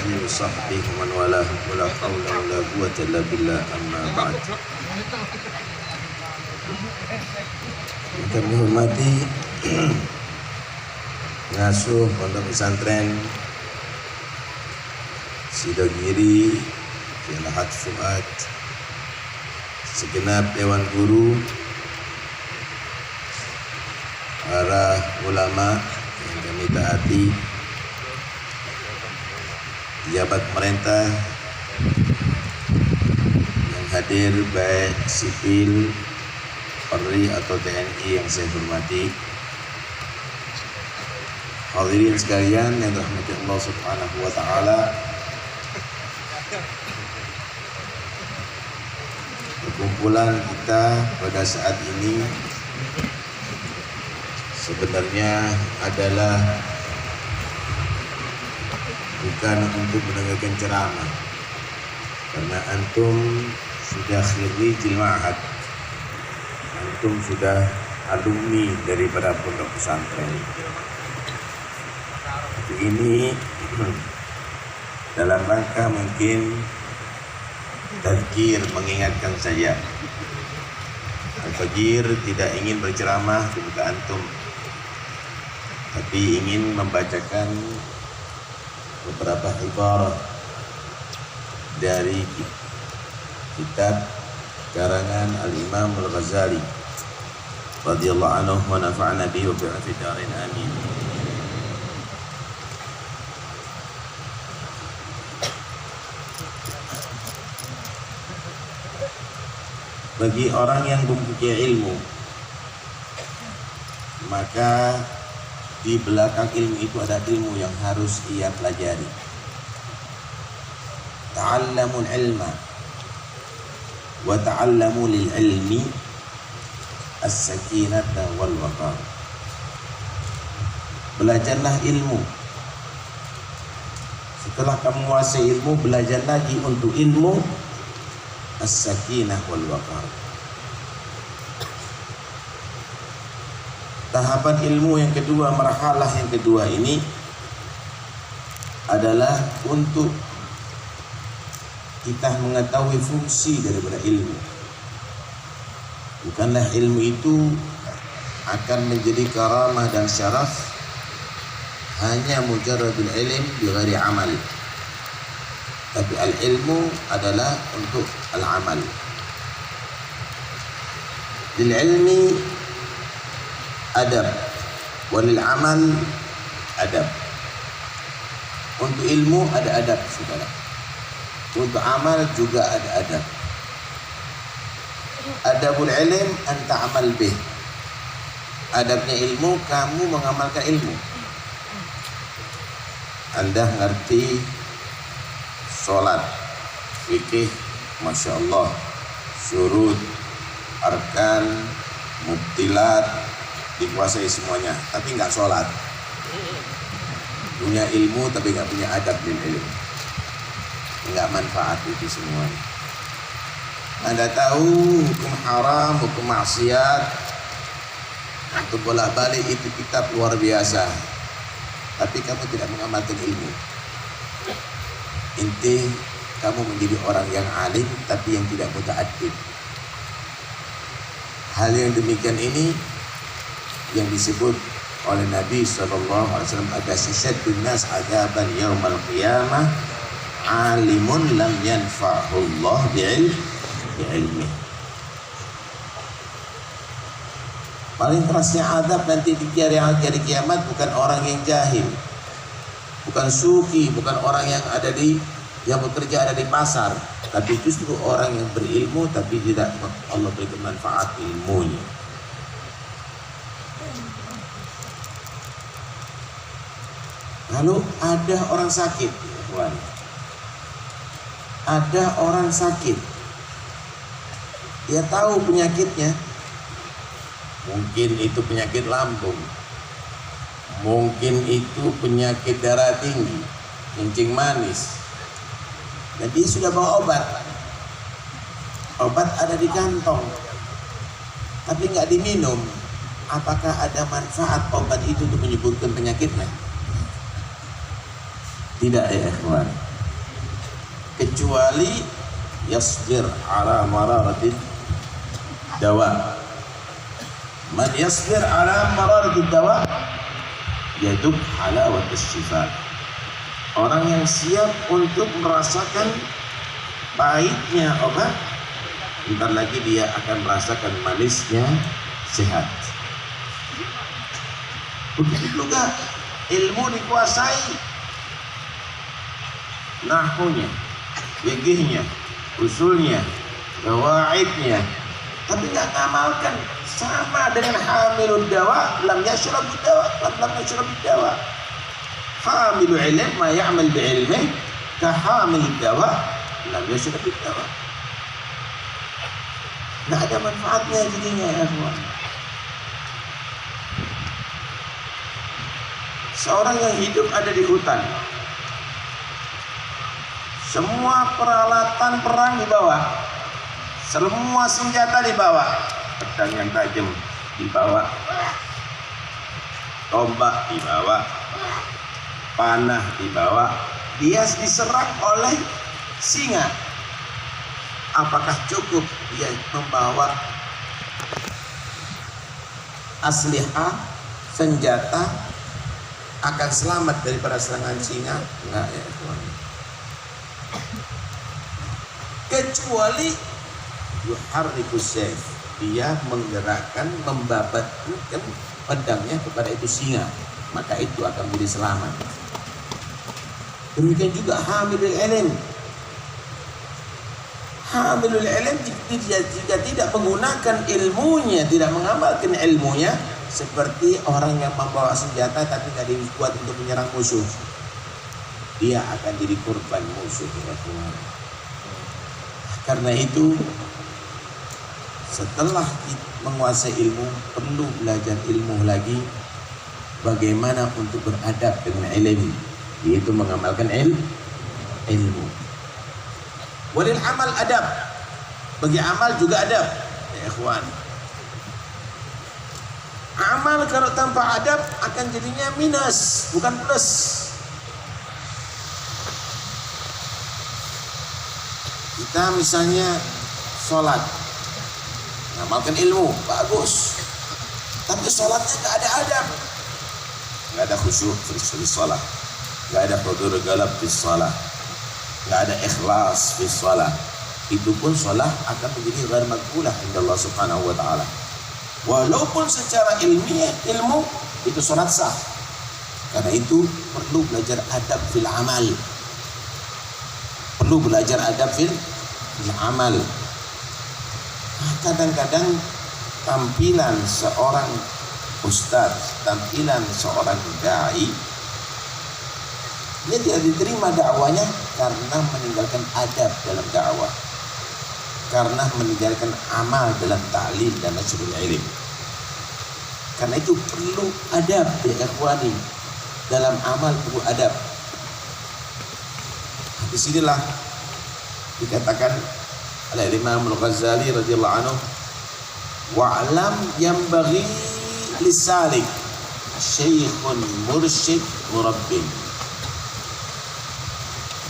alihi wa sahbihi wa man walah wa la hawla wa la quwwata illa billah amma ba'd. Yang kami hormati pengasuh Pondok Pesantren Sidogiri, Lahat Fuad, segenap Dewan Guru, para ulama yang kami taati, pejabat pemerintah yang hadir baik sipil, Polri atau TNI yang saya hormati, hadirin sekalian yang dirahmati Allah Subhanahu wa taala. Perkumpulan kita pada saat ini sebenarnya adalah bukan untuk mendengarkan ceramah, karena antum sudah khirijil ma'had, antum sudah alumni daripada pondok pesantren. Tapi ini dalam rangka mungkin tazkir, mengingatkan saja. Al-Fajir tidak ingin berceramah di muka antum, tapi ingin membacakan beberapa ibarat dari kitab karangan Al-Imam Al-Ghazali radhiyallahu anhu wa nafa'ana bihi wa bi'afi darin amin. Bagi orang yang mempunyai ilmu, maka di belakang ilmu itu ada ilmu yang harus ia pelajari. Ta'allamul ilma wa ta'allamu lil ilmi as-sakinata wal waqar. Belajarlah ilmu. Setelah kamu menguasai ilmu, belajar lagi untuk ilmu as-sakinah wal waqar. Tahapan ilmu yang kedua, marhalah yang kedua ini adalah untuk kita mengetahui fungsi daripada ilmu. Bukanlah ilmu itu akan menjadi karamah dan syaraf hanya mujarradul ilm bi ghairi amal. Tapi al-ilmu adalah untuk al-amal. Lil ilmi adab, walil amal adab. Untuk ilmu ada adab, saudara. Untuk amal juga ada adab. Adabul ilm an ta'amal bih. Adabnya ilmu, kamu mengamalkan ilmu. Anda ngerti sholat, fikih, masya Allah, syurut, arkan, mubtilat, dikuasai semuanya, tapi nggak sholat. Punya ilmu tapi nggak punya adab dan ilmu, nggak manfaat itu semuanya. Anda tahu hukum haram, hukum maksiat, untuk bolak-balik itu kitab luar biasa, tapi kamu tidak mengamalkan ilmu. Inti kamu menjadi orang yang alim tapi yang tidak muta'addib. Hal yang demikian ini yang disebut oleh Nabi SAW, ada syaddun nas adaban yaumal qiyamah alimun lam yanfa'ullah bi'ilmi. Paling kerasnya adab nanti di hari kiamat bukan orang yang jahil, bukan suki, bukan orang yang bekerja ada di pasar, tapi justru orang yang berilmu tapi tidak Allah berikan manfaat ilmunya. Lalu ada orang sakit, ada orang sakit, dia tahu penyakitnya, mungkin itu penyakit lambung, mungkin itu penyakit darah tinggi, kencing manis, dan dia sudah bawa obat. Obat ada di kantong, tapi nggak diminum. Apakah ada manfaat obat itu untuk menyembuhkan penyakitnya? Tidak ya ikhwan. kecuali yasbir ala mararatid dawa. Man yasbir ala mararatid dawa yaduk halawat syifa. Orang yang siap untuk merasakan pahitnya obat, bentar lagi dia akan merasakan manisnya sehat. Begitu juga ilmu dikuasai, nahwunya, fikihnya, usulnya, qawaidnya, tapi nggak ngamalkan, sama dengan hamilud dawa lam yashrabud dawa, lam yashrabud dawa. Hamilul ilm ma ya'mal bi ilmih ka hamilud dawa lam yashrabud dawa. Nggak ada manfaatnya jadinya ya kawan. Seorang yang hidup ada di hutan, semua peralatan perang dibawa, semua senjata dibawa, pedang yang tajam dibawa, tombak dibawa, panah dibawa, dia diserang oleh singa. Apakah cukup dia membawa aslihah, senjata, akan selamat daripada serangan singa? Enggak ya kawan. Kecuali yuharriku sayf, dia menggerakkan, membabatkan pedangnya kepada itu singa, maka itu akan menjadi selamat. Demikian juga hamilul ilm. Hamilul ilm jika tidak menggunakan ilmunya, tidak mengamalkan ilmunya, seperti orang yang membawa senjata tapi tidak dibuat untuk menyerang musuh, dia akan jadi korban musuh ya Tuhan. Karena itu setelah menguasai ilmu, perlu belajar ilmu lagi, bagaimana untuk beradab dengan ilmu, yaitu mengamalkan ilmu. Walil amal adab, bagi amal juga adab ya ikhwan. Amal kalau tanpa adab akan jadinya minus, bukan plus. Kita misalnya sholat, ngamalkan ilmu, bagus, tapi sholatnya gak ada adab, gak ada khusyuk di sholat, gak ada hudur galab di sholat, gak ada ikhlas di sholat, itu pun sholat akan menjadi ghair maqbulah inda Allah subhanahu wa ta'ala. Walaupun secara ilmiah, ilmu itu sholat sah. Karena itu perlu belajar adab fil amal, perlu belajar adab fil amal. Kadang-kadang tampilan seorang ustadz, tampilan seorang dai, dia tidak diterima dakwanya karena meninggalkan adab dalam dakwah, karena meninggalkan amal dalam ta'lim dan nasrul ilm. Karena itu perlu adab ya ikhwani, dalam amal perlu adab. Di sinilah dikatakan oleh Imam Al-Ghazali radhiyallahu anhu, wa'lam yanbaghi lisalik syekhun mursyid murabbin.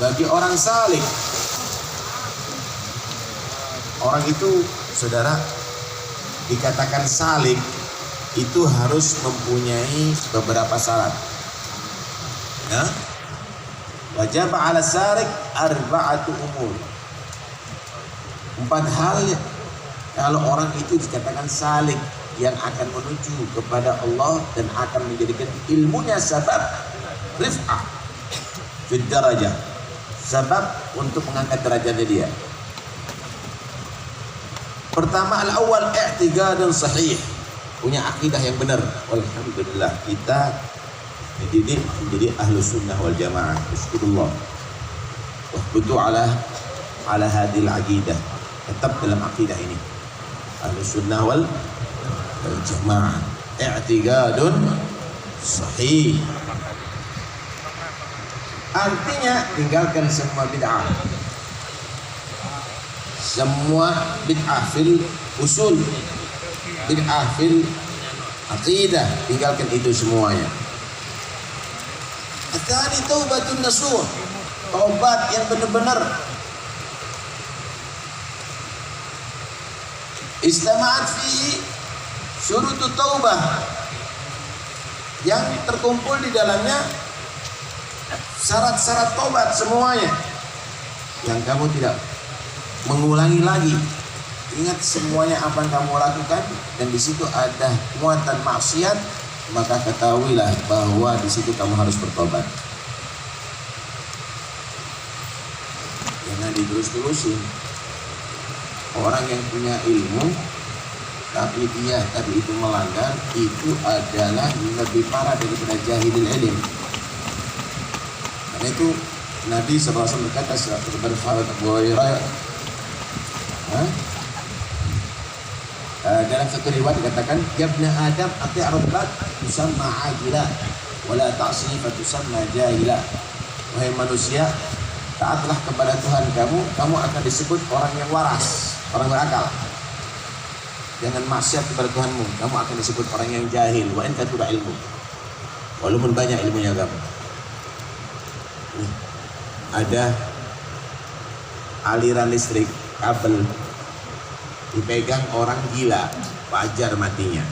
Bagi orang salik, orang itu saudara dikatakan salik itu harus mempunyai beberapa syarat ya. Wajib ala sarik arba'atu umur, 4 hal kalau orang itu dikatakan salik, yang akan menuju kepada Allah dan akan menjadikan ilmunya sebab rif'ah fid darajah, sebab untuk mengangkat derajatnya dia. Pertama, al-awwal i'tiqadun sahih, punya akidah yang benar. Alhamdulillah kita dididik menjadi ahlu sunnah wal jamaah. Bismillah. Wahbutu ala hadil aqidah, tetap dalam akidah ini ahlu sunnah wal jamaah. I'tiqadun sahih artinya tinggalkan semua bid'ah, semua bid'ah fil usul, bid'ah fil aqidah, tinggalkan itu semuanya. Tadi taubatun nasuh, taubat yang benar-benar istama'at fihi syurutut taubah, yang terkumpul di dalamnya syarat-syarat tobat semuanya, yang kamu tidak mengulangi lagi. Ingat semuanya apa yang kamu lakukan, dan di situ ada muatan maksiat, maka ketahuilah bahwa di situ kamu harus bertobat. Jangan diterus-terusin. Orang yang punya ilmu tapi dia tadi itu melanggar, itu adalah lebih parah daripada jahilul ilm. Karena itu Nabi SAW berkata kepada sahabat Abu Hurairah, dalam satu riwayat dikatakan, ya ibna Adam ati' rabbak tusamma ajila wala ta'si fatusamma jahila. Wahai manusia, taatlah kepada Tuhan kamu, kamu akan disebut orang yang waras, orang berakal. Jangan maksiat kepada Tuhanmu, kamu akan disebut orang yang jahil. Wa in kathuba ilmu, walaupun banyak ilmunya kamu. Ada aliran listrik, kabel, dipegang orang gila, wajar matinya.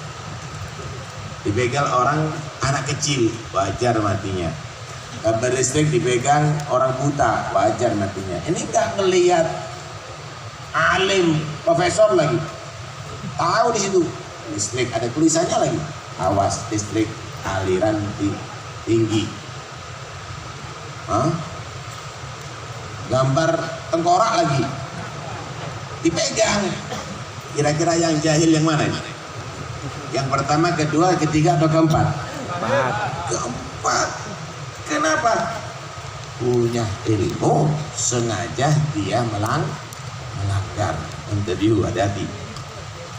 Dipegang orang anak kecil, wajar matinya. Kabel listrik dipegang orang buta, wajar matinya. Ini enggak ngelihat alim, profesor lagi. Tahu di situ listrik ada tulisannya lagi, awas listrik aliran tinggi. Gambar tengkorak lagi dipegang. Kira-kira yang jahil yang mana ini? Yang pertama, kedua, ketiga, atau keempat? Keempat. Kenapa? Punya ilmu, sengaja dia melanggar. Interview, hati-hati.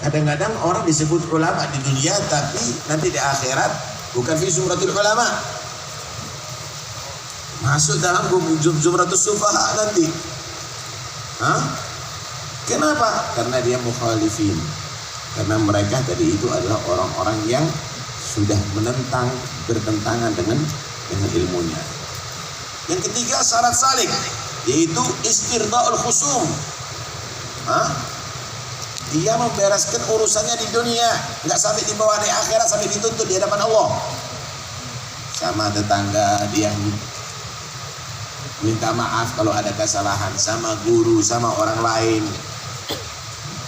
Kadang-kadang orang disebut ulama di dunia, tapi nanti di akhirat bukan fi zumratul ulama, masuk dalam zumratus sufaha nanti. Kenapa? Karena dia mukhalifin. Karena mereka tadi itu adalah orang-orang yang sudah bertentangan dengan ilmunya. Yang ketiga, syarat salik, yaitu istirdaul khusum. Dia membereskan urusannya di dunia, nggak sampai dibawa di akhirat sampai dituntut di hadapan Allah. Sama tetangga dia minta maaf kalau ada kesalahan, sama guru, sama orang lain.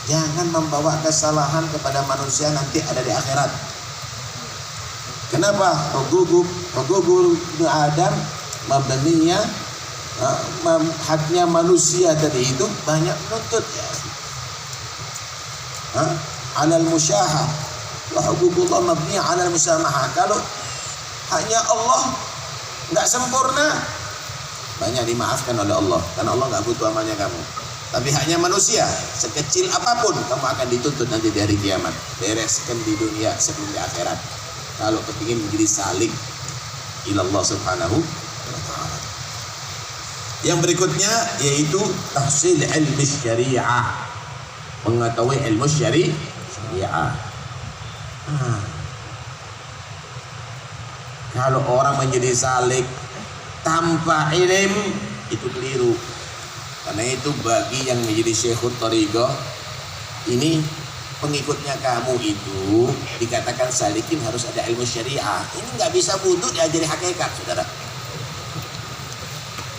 Jangan membawa kesalahan kepada manusia nanti ada di akhirat. Kenapa? Guru Adam mabninya haknya manusia tadi itu banyak menuntut ya. Alal musyahah wa hukukullah mabni alal musamahah. Kalau hanya Allah nggak sempurna, banyak dimaafkan oleh Allah, karena Allah nggak butuh amalnya kamu. Tapi hanya manusia, sekecil apapun kamu akan dituntut nanti di hari kiamat. Bereskan di dunia sebelum di akhirat, kalau kepingin menjadi salik ilallah subhanahu wa ta'ala. Yang berikutnya yaitu tahsil ilmu syariah, mengetahui ilmu syariah. Kalau orang menjadi salik tanpa ilm itu keliru. Karena itu bagi yang menjadi syekhut thariqah, ini pengikutnya kamu itu dikatakan salikin harus ada ilmu syariah. Ini nggak bisa butuh diajari hakikat, saudara.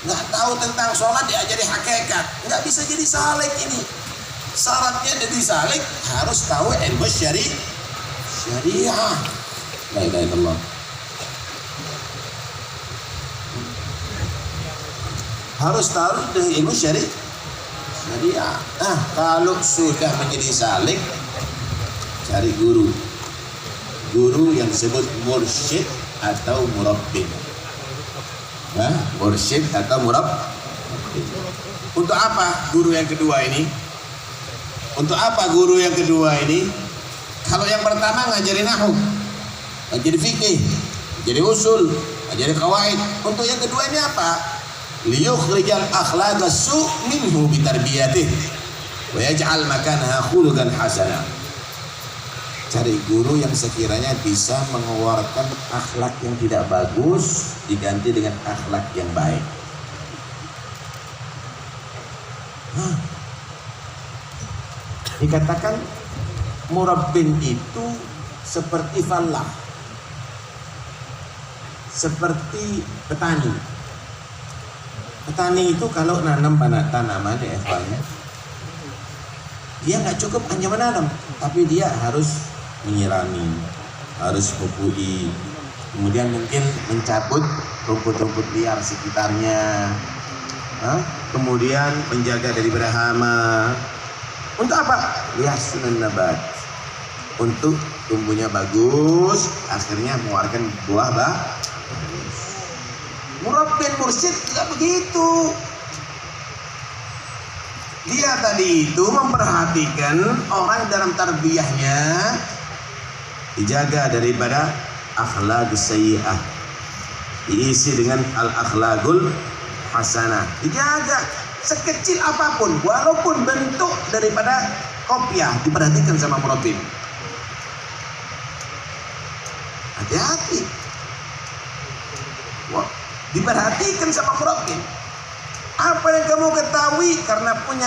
Nggak tahu tentang sholat diajari hakikat, nggak bisa jadi salik ini. Syaratnya jadi salik harus tahu ilmu syariah. La ilaha illallah. Harus tahu dengan ilmu syariah. Kalau sudah menjadi salik, cari guru yang disebut mursyid atau murabbin. Mursyid atau murabbin. Untuk apa guru yang kedua ini? Kalau yang pertama ngajari nahwu, ngajari fikih, ngajari usul, ngajari qawaid. Untuk yang kedua ini apa? Liyukhrijal akhlaqa su' minhu bitarbiyatihi wa yaj'al makanaha khuluqan hasana. Cari guru yang sekiranya bisa mengeluarkan akhlak yang tidak bagus diganti dengan akhlak yang baik. Dikatakan murabbin itu seperti falah, seperti petani. Petani itu kalau nanam tanaman ya ikhwannya, dia nggak cukup hanya menanam, tapi dia harus menyirami, harus pupui, kemudian mungkin mencabut rumput-rumput liar sekitarnya, kemudian menjaga daripada hama. Untuk apa? Lihasnun nabat, untuk tumbuhnya bagus, akhirnya mengeluarkan buah bagus. Murabbin mursyid tidak begitu. Dia tadi itu memperhatikan orang dalam tarbiyahnya, dijaga daripada akhlak sayyi'ah, diisi dengan al-akhlakul hasanah, dijaga sekecil apapun, walaupun bentuk daripada kopiah, diperhatikan sama murabbin. Hati-hati. Wah, diperhatikan sama murabbin. Apa yang kamu ketahui karena punya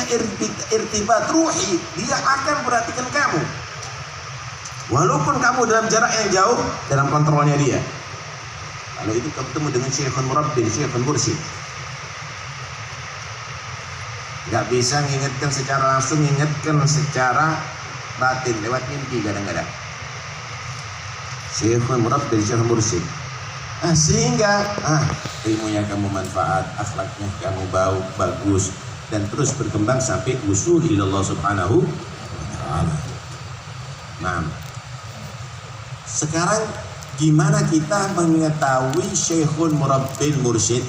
irtibat ruhi, dia akan perhatikan kamu. Walaupun kamu dalam jarak yang jauh, dalam kontrolnya dia. Kalau itu ketemu dengan syekhun murabbin, syekhun mursyid, nggak bisa mengingatkan secara langsung, mengingatkan secara batin lewat mimpi kadang-kadang. Syekhun murabbin, syekhun mursyid. Sehingga ilmunya kamu manfaat, akhlaknya kamu bagus, dan terus berkembang sampai usul ila Allah subhanahu wa ta'ala. Nah, sekarang gimana kita mengetahui syekhun murabbin mursyid?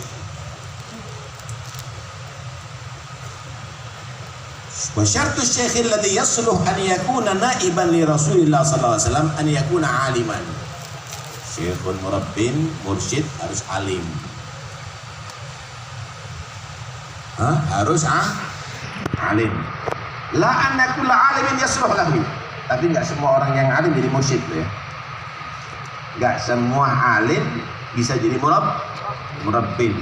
Wa syartu syekh alladhi yasluh an yakuna naiban li Rasulillah sallallahu alaihi wasallam an yakuna aliman. Syekhun murabbin mursyid harus alim. Harus alim. La anna kulla alimin yasluh lahu. Tapi enggak semua orang yang alim jadi mursyid ya. Enggak semua alim bisa jadi murabbin.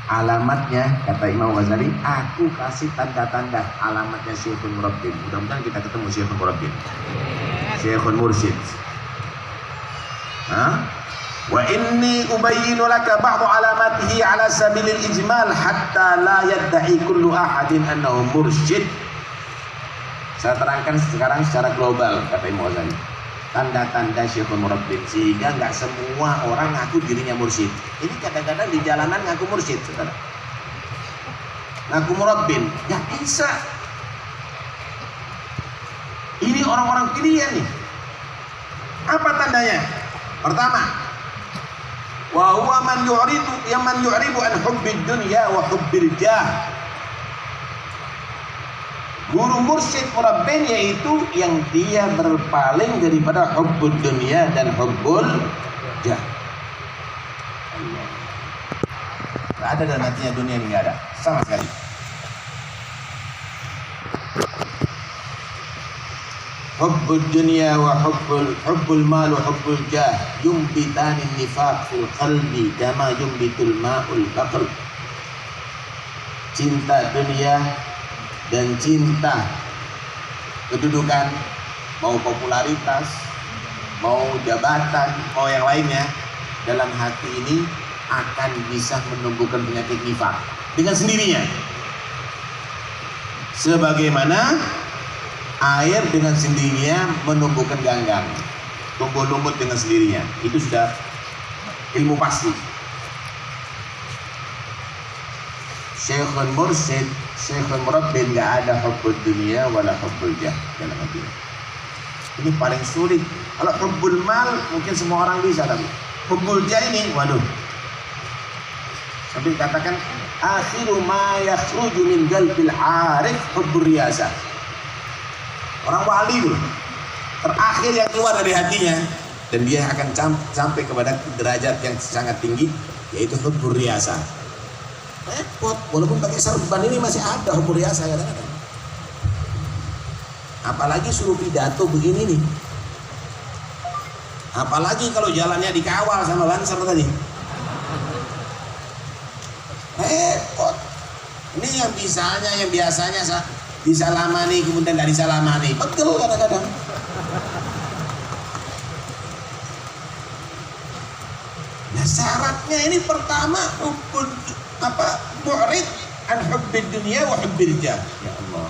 Alamatnya, kata Imam Ghazali, aku kasih tanda-tanda alamatnya syekhun murabbin. Mudah-mudahan kita ketemu syekhun murabbin, syekhun mursyid. Wa inni ubayyinu laka ba'd alamatihi ala sabilil ijmal hatta la yadda'i kullu ahadin annahu mursyid. Saya terangkan sekarang secara global, kata Imam Ghazali, tanda-tanda syekhun murabbin, sehingga nggak semua orang ngaku dirinya mursyid. Ini kadang-kadang di jalanan ngaku mursyid, saudara, ngaku murabbin, nggak bisa. Ini orang-orang pilihan nih. Apa tandanya? Pertama, wa huwa man yu'ridu an hubbid dunya wa hubbil jah. Guru mursyid murabbin yaitu yang dia berpaling daripada hubbud dunia dan hubbul jah. Nggak ada dalam hatinya dunia ini, nggak ada sama sekali. Hubbud dunia wa hubbul mal wa hubbul jah yumbitani nifaq fil qalbi kama yumbitul ma'ul baql. Cinta dunia dan cinta kedudukan, mau popularitas, mau jabatan, mau yang lainnya, dalam hati ini akan bisa menumbuhkan penyakit nifaq dengan sendirinya. Sebagaimana air dengan sendirinya menumbuhkan ganggang, tumbuh lumut dengan sendirinya. Itu sudah ilmu pasti. Syekhun mursyid, syekhun murabbin, nggak ada hubbud dunia wala hubbul jah dalam hati. Ini paling sulit. Kalau hubbul mal mungkin semua orang bisa, tapi hubbul jah ini, waduh. Sampai katakan akhiru ma yakhruju min qalbil arif hubbur riyasah. Orang wali itu terakhir yang keluar dari hatinya, dan dia akan sampai kepada derajat yang sangat tinggi, yaitu hubbur riyasah. Repot, walaupun pakai serban ini masih ada hubbur riyasah kadang-kadang. Apalagi suruh pidato begini nih. Apalagi kalau jalannya dikawal sama lancer tadi. Repot. Ini yang biasanya disalamani kemudian tidak disalamani, betul kadang-kadang. Nah syaratnya ini pertama mu'rid an hubbid dunia wa hubbil jah. Ya Allah,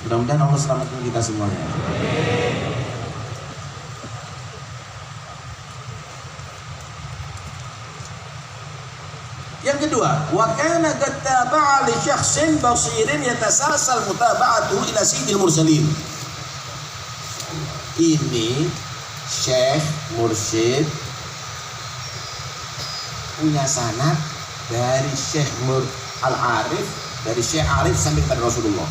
mudah-mudahan Allah selamatkan kita semuanya. Yang kedua, wa kana qad taba'a li syakhsin basirin yatasasal mutaba'atuhu ila sayyidil mursalin. Ini syekh mursyid punya sanad dari Syekh Al-Arif, dari Syekh Arif sampai kepada Rasulullah.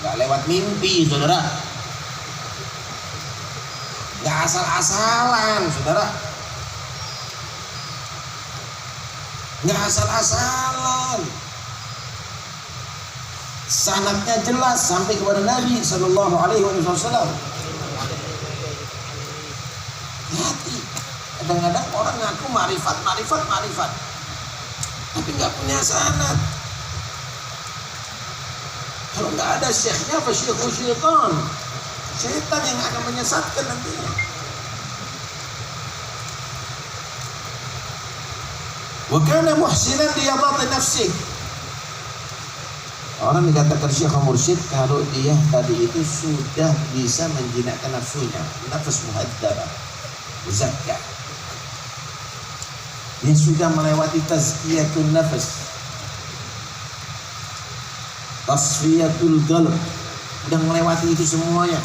Gak lewat mimpi, saudara. Gak asal-asalan, saudara. Gak asal-asalan. Sanadnya jelas sampai kepada Nabi Sallallahu Alaihi Wasallam. Hati. Kadang-kadang orang ngaku marifat, tapi nggak punya sanad. Kalau nggak ada syekhnya, apa syaitan? Syaitan yang akan menyesatkan nantinya. Wa kana muhsinan liyadati nafsih. Orang dikatakan syekh mursyid kalau dia tadi itu sudah bisa menjinakkan nafsunya, nafas muhadzabah, muzakkah. Dia sudah melewati tazkiyatun nafas, tasfiyatul qalb, sudah melewati itu semuanya,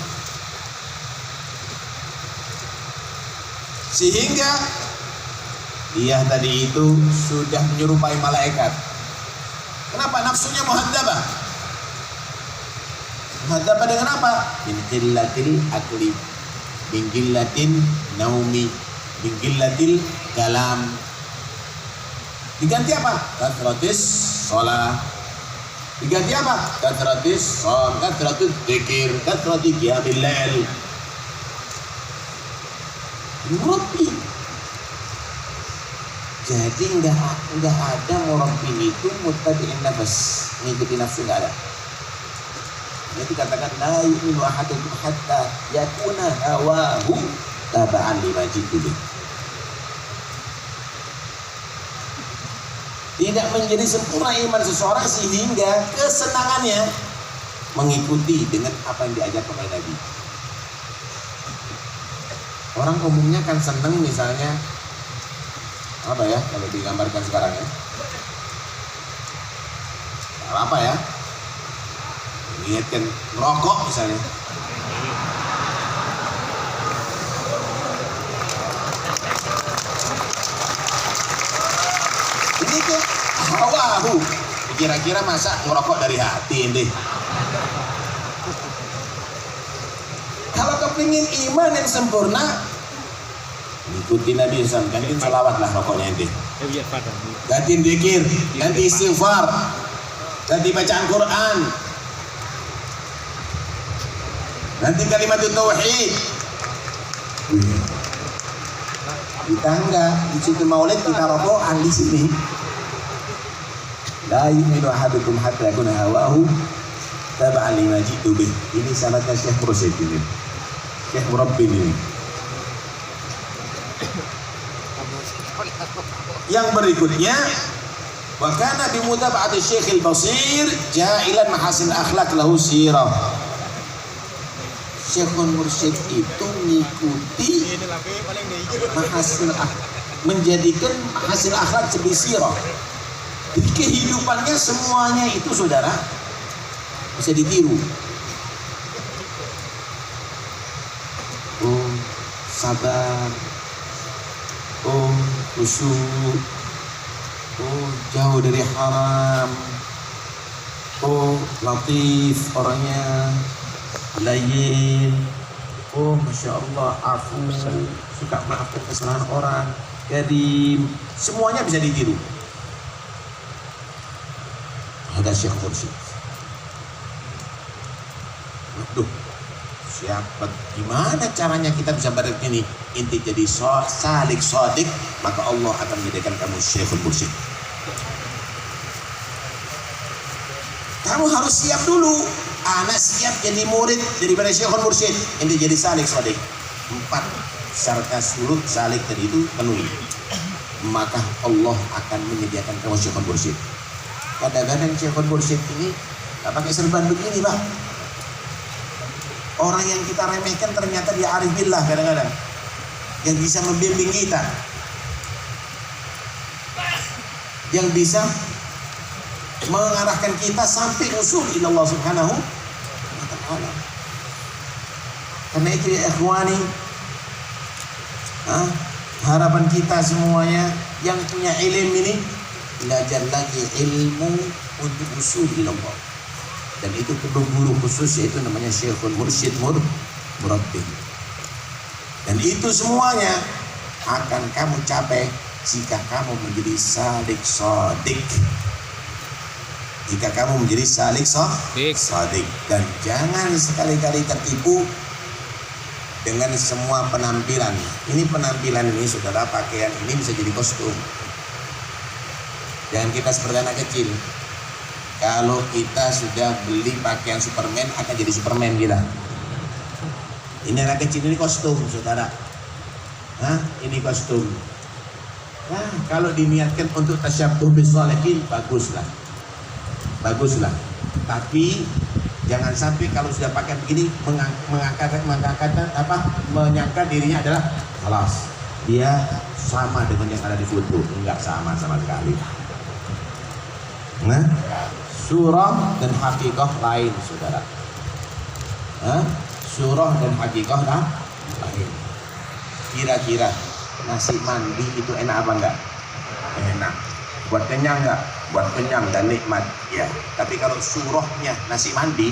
sehingga dia tadi itu sudah menyerupai malaikat. Kenapa nafsunya muhadzabah? Muhadzabah dengan apa? Min qillatil akli, min qillatin naumi, min qillatil kalam. Diganti apa? Kathratis sholat. Diganti apa? Kathratis shom, kathratis dzikir, kathratis qiyamil lail. Murabbi. Jadi enggak ada murabbi itu muttabi'in nafas, mengikuti nafsu, enggak ada. Jadi katakan la yu'minu ahadukum hatta yakuna hawahu taba'an lima jitu. Tidak menjadi sempurna iman seseorang sehingga kesenangannya mengikuti dengan apa yang diajarkan oleh Nabi. Orang umumnya kan seneng misalnya apa ya, kalau digambarkan sekarang ya, apa ya, mengingatkan merokok misalnya. Ini tuh hawahu, kira-kira masa ngerokok dari hati ini. Kalau kepingin iman yang sempurna, ikuti Nabi SAW, gantiin salawat lah rokoknya ente, gantiin dzikir, ganti istighfar, ganti bacaan Quran, ganti kalimat tauhid. Kita enggak, di situ maulid kita rokokan di sini. La yu'minu ahadukum hatta yakuna hawahu taba'an lima jitu bih. Ini sanadnya Syekh Mursyid ini, Syekh Murabbi ini. Yang berikutnya, wa kana bi mutaba'ati Syekhil Basir ja'ilan mahasin akhlak lahu sirah. Syekhul Mursyid itu mengikuti mahasin menjadikan hasil akhlak sebagai sirah. Jadi kehidupannya semuanya itu saudara bisa ditiru. Oh sabar, oh khusyuk, oh jauh dari haram, oh latif orangnya, layyin, oh masya Allah afu, suka maafkan kesalahan orang, karim, semuanya bisa ditiru. Ada Syekh Mursyid. Waduh, siapa? Gimana caranya kita bisa balik ini? Inti jadi salik sodik, maka Allah akan menjadikan kamu Syekhul Mursyid. Kamu harus siap dulu. Anak siap jadi murid daripada Syekhul Mursyid, ini jadi salik sodik. 4 syarat surut salik tadi itu penuhi, maka Allah akan menyediakan kamu Syekhul Mursyid. Kadang-kadang Syekhul Mursyid ini gak pakai serban begini, Pak. Orang yang kita remehkan ternyata dia arif billah kadang-kadang, yang bisa membimbing kita, yang bisa mengarahkan kita sampai usul ila Allah Subhanahu wa ta'ala. Karena itu ya ikhwani, harapan kita semuanya yang punya ilmu ini belajar lagi ilmu untuk usul ila Allah. Dan itu perlu guru khusus, yaitu namanya Syekhul Mursyid Murabbi. Dan itu semuanya akan kamu capai jika kamu menjadi salik sodik. Jika kamu menjadi salik sodik. Dan jangan sekali-kali tertipu dengan semua penampilan. Ini penampilan ini, saudara, pakaian ini bisa jadi kostum. Jangan kita seperti anak kecil. Kalau kita sudah beli pakaian Superman, akan jadi Superman kita. Ini anak kecil, ini kostum, saudara. Ini kostum. Nah, kalau diniatkan untuk tasyabbuh bis-shalihin, baguslah. Tapi jangan sampai kalau sudah pakai begini menyangka dirinya adalah kelas. Dia sama dengan yang ada di foto. Enggak sama sekali. Nah, surah dan hakikah lain, saudara. Surah dan hakikah lain. Kira-kira nasi mandi itu enak apa enggak? Enak. Buat kenyang enggak? Buat kenyang dan nikmat. Ya. Tapi kalau surahnya nasi mandi,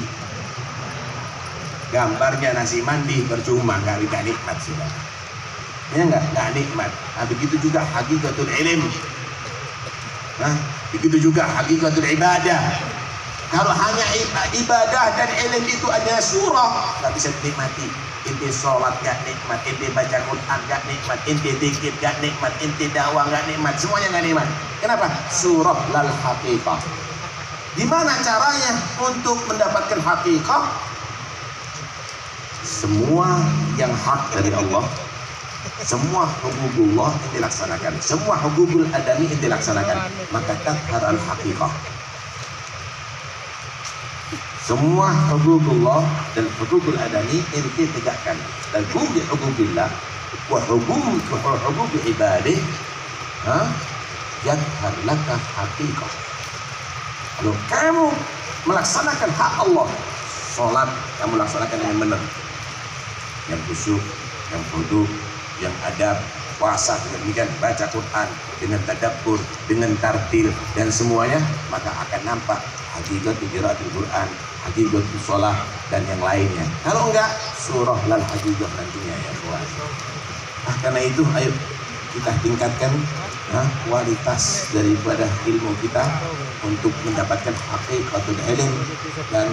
gambarnya nasi mandi, percuma, enggak nikmat, saudara. Ya enggak nikmat. Nah, begitu juga hakikatul ilm. Begitu juga hakikatul ibadah. Kalau hanya ibadah dan ilm itu ada surah, nggak bisa dinikmati. Inti sholat gak nikmat, inti baca Quran gak nikmat, inti dzikir gak nikmat, inti dakwah gak nikmat, semuanya gak nikmat. Kenapa? Surah lal haqiqah. Gimana caranya untuk mendapatkan haqiqah? Semua yang hak dari Allah, semua hukukullah yang dilaksanakan, semua hukukul adami yang dilaksanakan, maka tadhhar al haqiqah. Semua hukukullah dan hukukul adami inti tegakkan. Dan hukukillah wa hukuk ibadah yadhhar laka haqiqah. Kalau kamu melaksanakan hak Allah, sholat kamu laksanakan dengan benar, yang khusyuk, yang khudu, yang adab, puasa dengan demikian, baca Quran dengan tadabbur, dengan tartil dan semuanya, maka akan nampak hakikat qiraatul Quran, hakikat sholat dan yang lainnya. Kalau enggak, surah lal hakikat nantinya ya kawan. Karena itu ayo kita tingkatkan kualitas daripada ilmu kita untuk mendapatkan hakikatul ilm dan